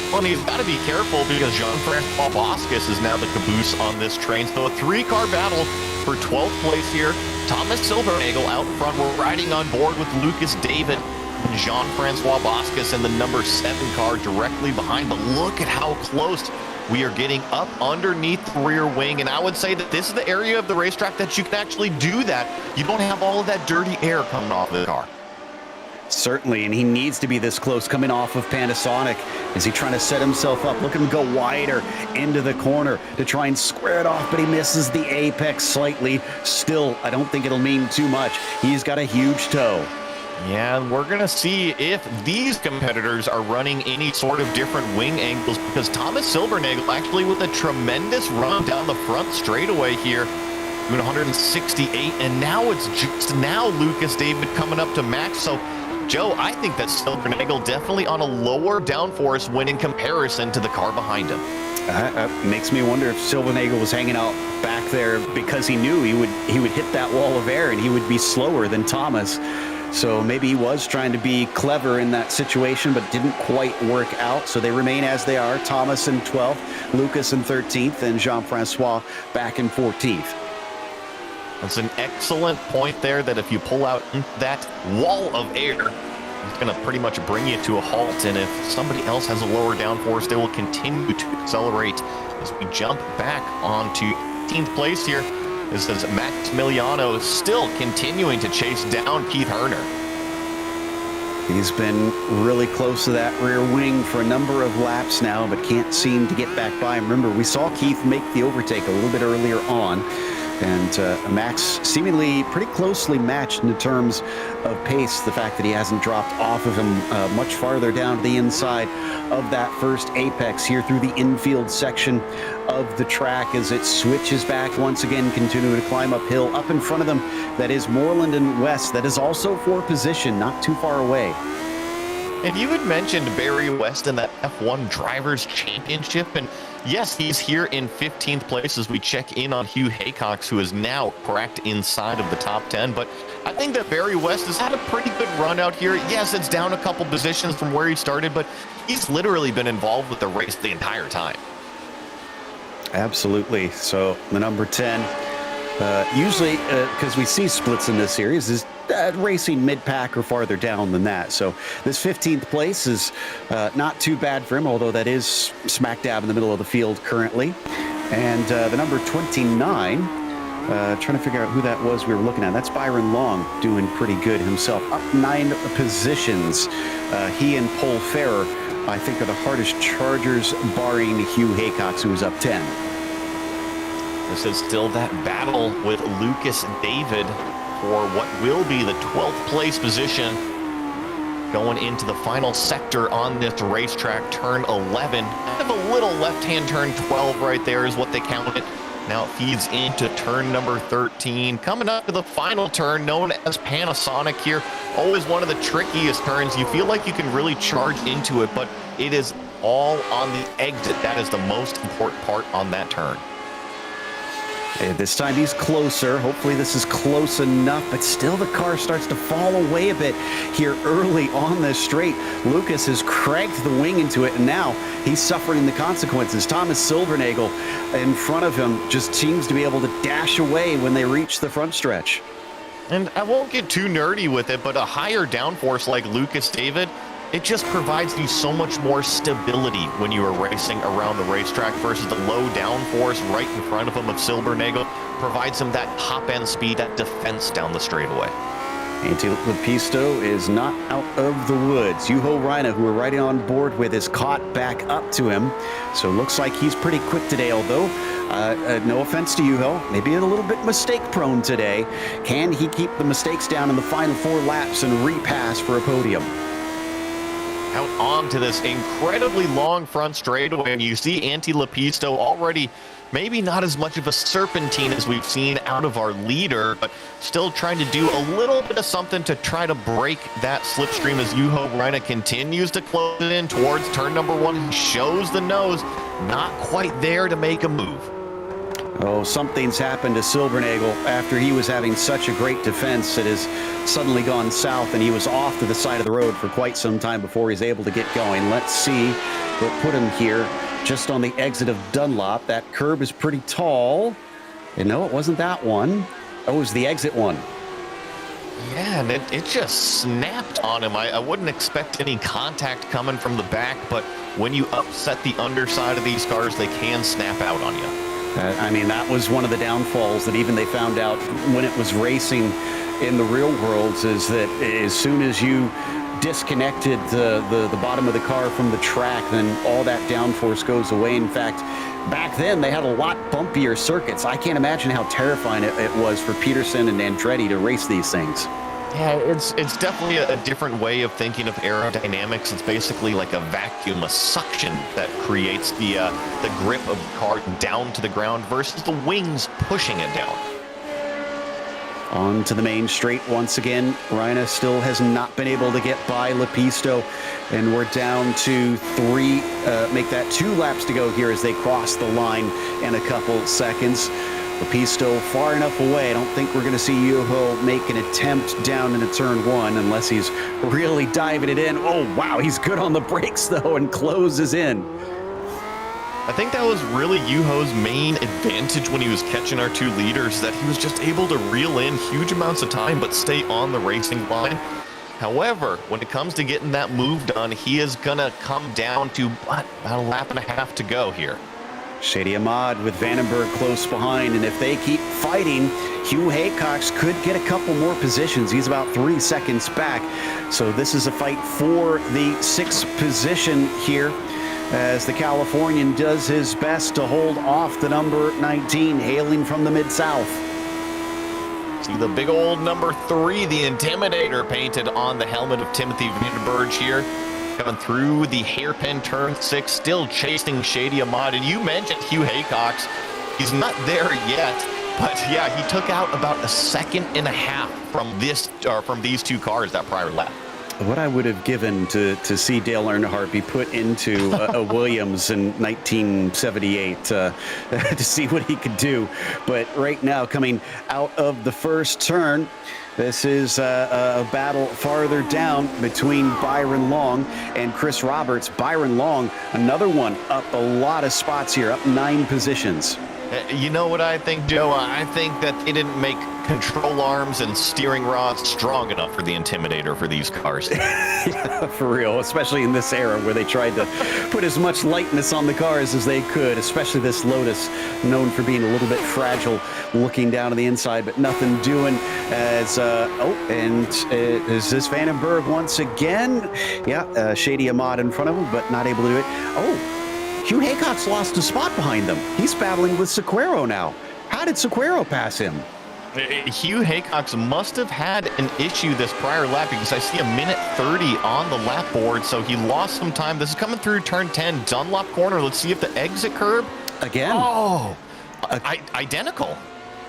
Well, and he's got to be careful because Jean-Francois Boscus is now the caboose on this train. So a three-car battle for 12th place here. Thomas Silbernagel out front. We're riding on board with Lucas David and Jean-Francois Boscus in the number 7 car directly behind. But look at how close we are getting up underneath the rear wing. And I would say that this is the area of the racetrack that you can actually do that. You don't have all of that dirty air coming off the car. Certainly, and he needs to be this close coming off of Panasonic. Is he trying to set himself up? Look at him go wider into the corner to try and square it off, but he misses the apex slightly. Still, I don't think it'll mean too much. He's got a huge toe. Yeah, and we're going to see if these competitors are running any sort of different wing angles, because Thomas Silbernagel actually with a tremendous run down the front straightaway here, doing 168, and now it's just now Lucas David coming up to Max. So Joe, I think that Silbernagel definitely on a lower downforce when in comparison to the car behind him. Makes me wonder if Silbernagel was hanging out back there because he knew he would hit that wall of air and he would be slower than Thomas. So maybe he was trying to be clever in that situation, but didn't quite work out. So they remain as they are. Thomas in 12th, Lucas in 13th, and Jean-Francois back in 14th. That's an excellent point there, that if you pull out that wall of air, it's going to pretty much bring you to a halt. And if somebody else has a lower downforce, they will continue to accelerate as we jump back onto 18th place here. This is Maximiliano still continuing to chase down Keith Herner. He's been really close to that rear wing for a number of laps now, but can't seem to get back by him. Remember, we saw Keith make the overtake a little bit earlier on. And Max seemingly pretty closely matched in terms of pace. The fact that he hasn't dropped off of him much farther down to the inside of that first apex here through the infield section of the track as it switches back once again, continuing to climb uphill. Up in front of them, that is Moreland and West. That is also for position, not too far away. And you had mentioned Barry West in that F1 Drivers' Championship, and yes, he's here in 15th place as we check in on Hugh Haycox, who is now cracked inside of the top 10. But I think that Barry West has had a pretty good run out here. Yes, it's down a couple positions from where he started, but he's literally been involved with the race the entire time. Absolutely. So the number 10, usually, because we see splits in this series, is racing mid-pack or farther down than that. So this 15th place is not too bad for him, although that is smack dab in the middle of the field currently. And the number 29, trying to figure out who that was we were looking at. That's Byron Long, doing pretty good himself. Up 9 positions. He and Paul Ferrer, I think, are the hardest chargers, barring Hugh Haycox, who was up 10. This is still that battle with Lucas David for what will be the 12th place position going into the final sector on this racetrack, turn 11. Kind of a little left-hand turn 12 right there is what they count it. Now it feeds into turn number 13. Coming up to the final turn, known as Panasonic here. Always one of the trickiest turns. You feel like you can really charge into it, but it is all on the exit. That is the most important part on that turn. And this time he's closer. Hopefully this is close enough, but still the car starts to fall away a bit here early on this straight. Lucas has cranked the wing into it, and now he's suffering the consequences. Thomas Silbernagel in front of him just seems to be able to dash away when they reach the front stretch. And I won't get too nerdy with it, but a higher downforce like Lucas David, it just provides you so much more stability when you are racing around the racetrack versus the low downforce right in front of him of Silbernagel. Provides him that top end speed, that defense down the straightaway. Lepisto is not out of the woods. Juho Reina, who we're riding on board with, is caught back up to him. So looks like he's pretty quick today, although no offense to Juho, maybe a little bit mistake prone today. Can he keep the mistakes down in the final 4 laps and repass for a podium? Out onto this incredibly long front straightaway, and you see Antti Lepisto already maybe not as much of a serpentine as we've seen out of our leader, but still trying to do a little bit of something to try to break that slipstream as Juho Reina continues to close it in towards turn number 1. He shows the nose, not quite there to make a move. Oh, something's happened to Silbernagel after he was having such a great defense. It has suddenly gone south, and he was off to the side of the road for quite some time before he's able to get going. Let's see what put him here just on the exit of Dunlop. That curb is pretty tall. And no, it wasn't that one. Oh, it was the exit one. Yeah, and it just snapped on him. I wouldn't expect any contact coming from the back, but when you upset the underside of these cars, they can snap out on you. I mean, that was one of the downfalls that even they found out when it was racing in the real world, is that as soon as you disconnected the bottom of the car from the track, then all that downforce goes away. In fact, back then they had a lot bumpier circuits. I can't imagine how terrifying it was for Peterson and Andretti to race these things. Yeah, it's definitely a different way of thinking of aerodynamics. It's basically like a vacuum, a suction that creates the grip of the car down to the ground versus the wings pushing it down. On to the main straight once again. Reina still has not been able to get by Lepisto, and we're down to 3, make that 2 laps to go here as they cross the line in a couple seconds. Lepisto far enough away. I don't think we're going to see Juho make an attempt down into turn 1 unless he's really diving it in. Oh, wow, he's good on the brakes, though, and closes in. I think that was really Juho's main advantage when he was catching our 2 leaders, that he was just able to reel in huge amounts of time but stay on the racing line. However, when it comes to getting that move done, he is going to come down to about a lap and a half to go here. Shady Ahmad with Vandenberg close behind, and if they keep fighting, Hugh Haycox could get a couple more positions. He's about 3 seconds back. So this is a fight for the 6th position here, as the Californian does his best to hold off the number 19, hailing from the Mid-South. See the big old number 3, the Intimidator, painted on the helmet of Timothy Vandenberg here. Coming through the hairpin turn 6, still chasing Shady Ahmad. And you mentioned Hugh Haycox. He's not there yet, but yeah, he took out about 1.5 seconds from these 2 cars that prior lap. What I would have given to see Dale Earnhardt be put into a Williams in 1978 to see what he could do. But right now, coming out of the first turn, this is a battle farther down between Byron Long and Chris Roberts. Byron Long, another one, up a lot of spots here, up 9 positions. You know what I think, Joe? I think that they didn't make control arms and steering rods strong enough for the Intimidator for these cars. Yeah, for real, especially in this era where they tried to put as much lightness on the cars as they could, especially this Lotus, known for being a little bit fragile looking down on the inside, but nothing doing as, is this Vandenberg once again? Yeah, Shady Ahmad in front of him, but not able to do it. Oh, Hugh Haycox lost a spot behind them. He's battling with Sequeiro now. How did Sequeiro pass him? Hugh Haycox must have had an issue this prior lap, because I see 1:30 on the lap board, so he lost some time. This is coming through turn 10, Dunlop corner. Let's see if the exit curb. Again. Oh, identical.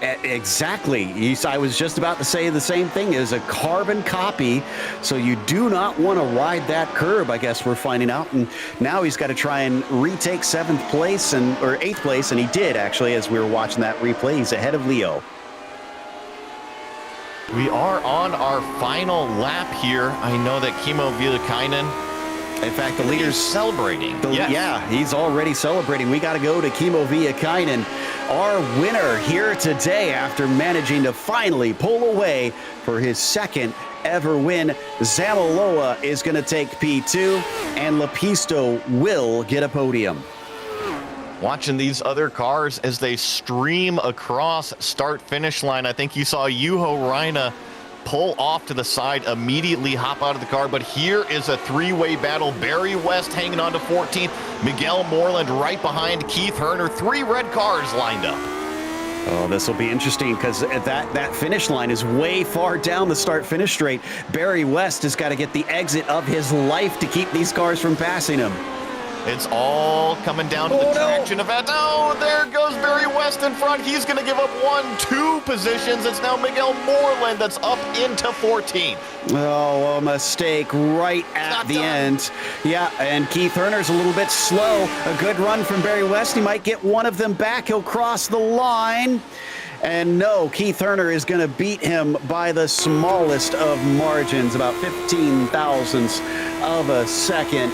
Exactly. I was just about to say the same thing. It is a carbon copy, so you do not want to ride that curb, I guess we're finding out. And now he's got to try and retake 7th place or 8th place, and he did, actually, as we were watching that replay. He's ahead of Leo. We are on our final lap here. I know that Kimmo Viljakainen, in fact, the leader's celebrating. Yes. Yeah, he's already celebrating. We got to go to Kimmo Viljakainen, our winner here today, after managing to finally pull away for his 2nd ever win. Zamaloa is going to take P2, and Lepisto will get a podium. Watching these other cars as they stream across start-finish line, I think you saw Juho Reina pull off to the side, immediately hop out of the car. But here is a three-way battle. Barry West hanging on to 14th. Miguel Moreland right behind Keith Herner. 3 red cars lined up. Oh, this will be interesting because that finish line is way far down the start-finish straight. Barry West has got to get the exit of his life to keep these cars from passing him. It's all coming down to the traction event. Oh, there goes Barry West in front. He's going to give up 1-2 positions. It's now Miguel Moreland that's up into 14. Oh, a mistake right at the end. Yeah, and Keith Herner's a little bit slow. A good run from Barry West. He might get one of them back. He'll cross the line. And no, Keith Herner is going to beat him by the smallest of margins, about 15 thousandths of a second.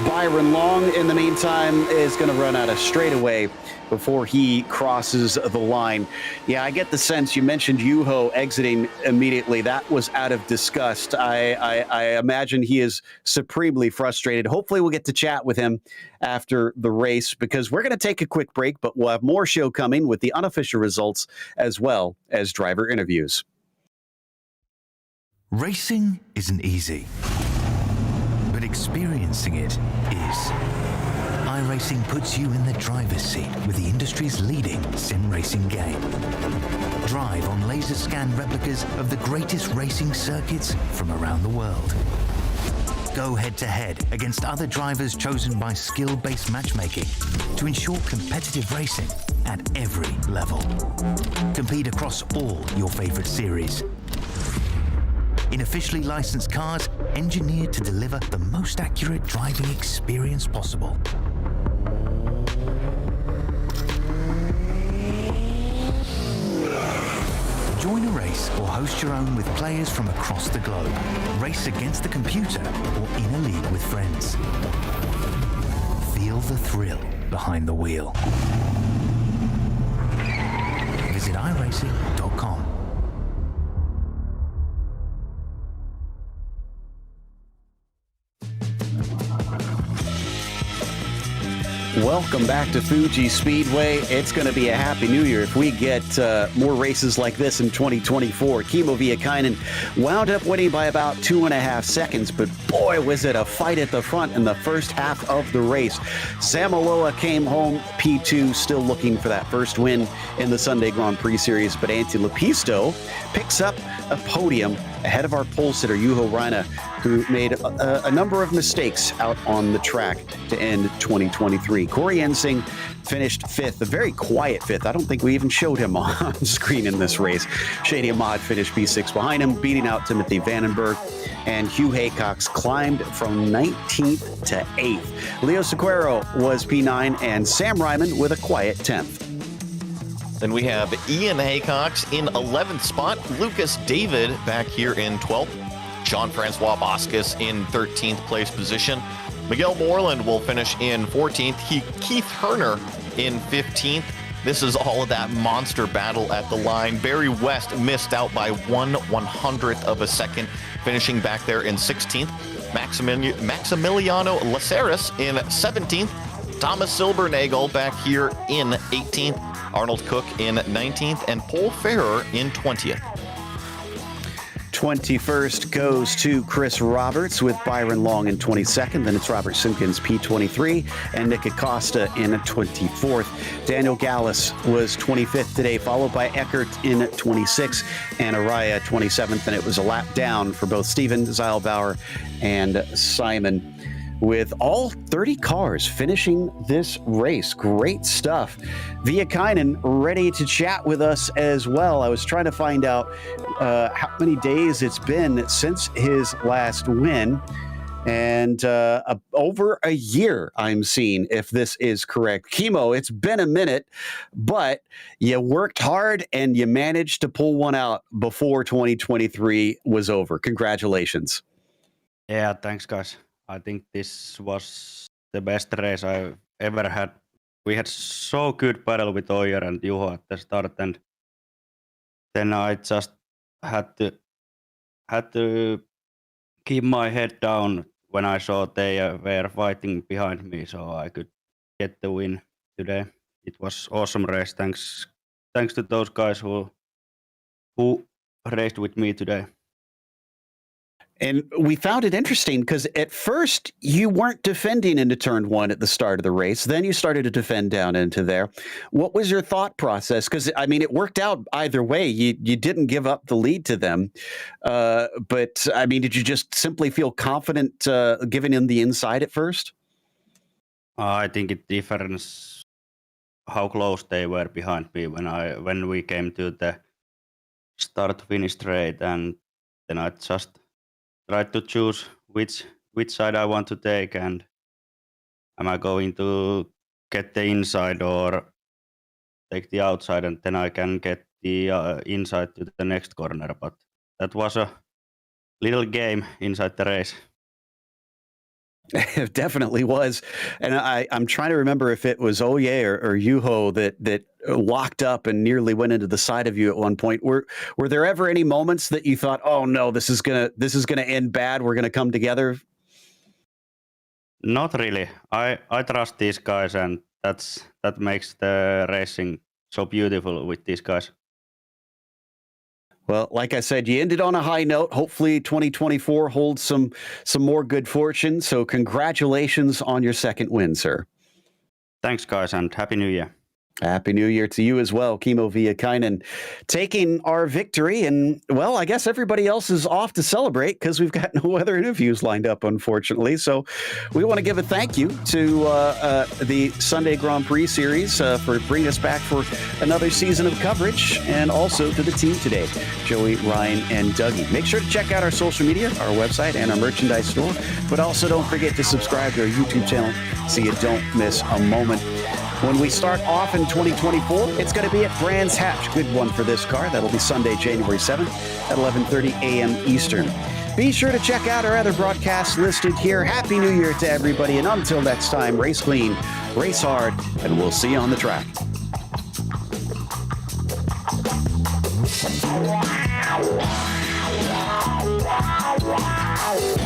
Byron Long, in the meantime, is going to run out of straightaway before he crosses the line. Yeah, I get the sense you mentioned Juho exiting immediately. That was out of disgust. I imagine he is supremely frustrated. Hopefully we'll get to chat with him after the race because we're going to take a quick break, but we'll have more show coming with the unofficial results as well as driver interviews. Racing isn't easy, but experiencing it is. iRacing puts you in the driver's seat with the industry's leading sim racing game. Drive on laser scan replicas of the greatest racing circuits from around the world. Go head-to-head against other drivers chosen by skill-based matchmaking to ensure competitive racing at every level. Compete across all your favorite series. In officially licensed cars, engineered to deliver the most accurate driving experience possible. Join a race or host your own with players from across the globe. Race against the computer or in a league with friends. Feel the thrill behind the wheel. Visit iRacing.com. Welcome back to Fuji Speedway. It's going to be a happy new year if we get more races like this in 2024. Kimmo Viekainen wound up winning by about 2.5 seconds, but boy, was it a fight at the front in the first half of the race. Samaloa came home P2, still looking for that first win in the Sunday Grand Prix Series, but Antti Lepisto picks up a podium ahead of our pole sitter, Juho Raina, who made a number of mistakes out on the track to end 2023. Corey Ensing finished 5th, a very quiet 5th. I don't think we even showed him on screen in this race. Shady Ahmad finished P6 behind him, beating out Timothy Vandenberg. And Hugh Haycox climbed from 19th to 8th. Leo Sequeiro was P9, and Sam Ryman with a quiet 10th. Then we have Ian Haycox in 11th spot, Lucas David back here in 12th, Jean-Francois Boscus in 13th place position. Miguel Moreland will finish in 14th. Keith Herner in 15th. This is all of that monster battle at the line. Barry West missed out by 1/100th of a second, finishing back there in 16th. Maximiliano Laceras in 17th. Thomas Silbernagel back here in 18th. Arnold Cook in 19th, and Paul Ferrer in 20th. 21st goes to Chris Roberts with Byron Long in 22nd. Then it's Robert Simpkins, P23, and Nick Acosta in 24th. Daniel Gallus was 25th today, followed by Eckert in 26th and Araya 27th. And it was a lap down for both Steven Zeilbauer and Simon, with all 30 cars finishing this race. Great stuff. Viekainen ready to chat with us as well. I was trying to find out how many days it's been since his last win, and over a year, I'm seeing, if this is correct. Kimmo, it's been a minute, but you worked hard and you managed to pull one out before 2023 was over. Congratulations. Yeah, thanks, guys. I think this was the best race I've ever had. We had so good battle with Oyer and Juho at the start, and then I just had to keep my head down when I saw they were fighting behind me, so I could get the win today. It was awesome race. Thanks to those guys who raced with me today. And we found it interesting because at first you weren't defending into turn one at the start of the race. Then you started to defend down into there. What was your thought process? Because, I mean, it worked out either way. You didn't give up the lead to them. But, I mean, did you just simply feel confident giving in the inside at first? I think it differs how close they were behind me when we came to the start-finish straight, and then I just tried to choose which side I want to take, and am I going to get the inside or take the outside, and then I can get the inside to the next corner. But that was a little game inside the race. It definitely was. And I'm trying to remember if it was Oye or Juho that locked up and nearly went into the side of you at one point. Were there ever any moments that you thought, oh no, this is gonna end bad, we're gonna come together? Not really. I trust these guys, and that makes the racing so beautiful with these guys. Well, like I said, you ended on a high note. Hopefully 2024 holds some more good fortune. So congratulations on your second win, sir. Thanks, guys, and Happy New Year. Happy New Year to you as well, Kimmo Viekainen, taking our victory. And, well, I guess everybody else is off to celebrate because we've got no other interviews lined up, unfortunately. So we want to give a thank you to the Sunday Grand Prix Series for bringing us back for another season of coverage, and also to the team today, Joey, Ryan, and Dougie. Make sure to check out our social media, our website, and our merchandise store. But also don't forget to subscribe to our YouTube channel so you don't miss a moment. When we start off in 2024, it's going to be at Brands Hatch. Good one for this car. That'll be Sunday, January 7th at 11:30 a.m. Eastern. Be sure to check out our other broadcasts listed here. Happy New Year to everybody. And until next time, race clean, race hard, and we'll see you on the track. Wow.